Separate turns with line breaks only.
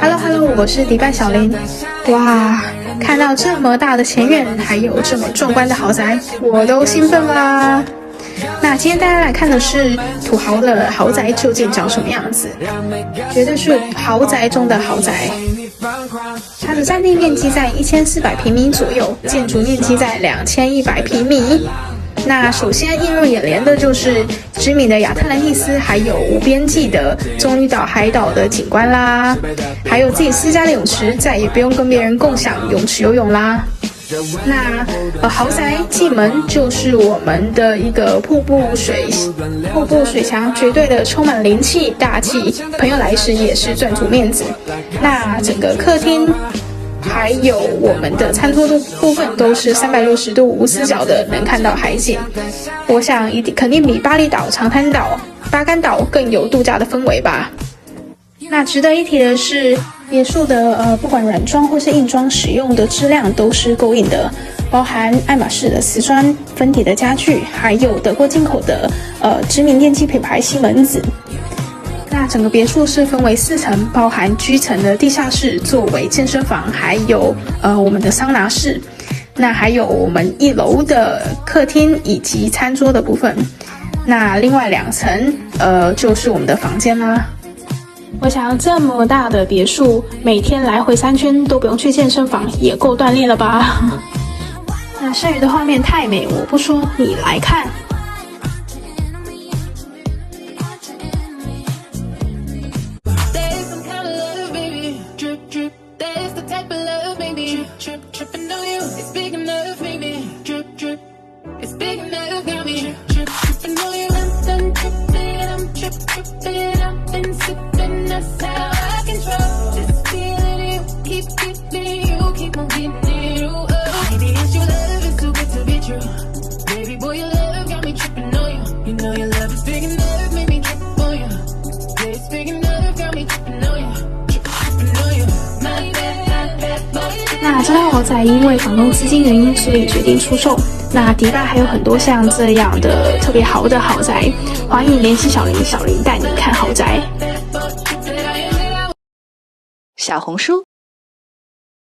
Hello， 我是迪拜小林。哇，看到这么大的前院，还有这么壮观的豪宅，我都兴奋啦！那今天大家来看的是土豪的豪宅究竟长什么样子，绝对是豪宅中的豪宅。它的占地面积在1400平米左右，建筑面积在2100平米。那首先映入眼帘的就是知名的亚特兰蒂斯，还有无边际的棕榈岛海岛的景观啦，还有自己私家的泳池，再也不用跟别人共享泳池游泳啦。那豪宅进门就是我们的一个瀑布水墙，绝对的充满灵气大气，朋友来时也是赚足面子。那整个客厅还有我们的餐桌的部分都是360度无死角的，能看到海景。我想肯定比巴厘岛、长滩岛、巴干岛更有度假的氛围吧。那值得一提的是，别墅的不管软装或是硬装使用的质量都是够硬的，包含爱马仕的瓷砖分体的家具，还有德国进口的知名电器品牌西门子。那整个别墅是分为4层，包含居层的地下室作为健身房，还有我们的桑拿室。那还有我们1楼的客厅以及餐桌的部分。那另外2层就是我们的房间啦。我想这么大的别墅，每天来回3圈都不用去健身房，也够锻炼了吧？那剩余的画面太美，我不说，你来看。那这套豪宅因为房东资金原因，所以决定出售。那迪拜还有很多像这样的特别豪的豪宅，欢迎联系小林，小林带你看豪宅。
小红书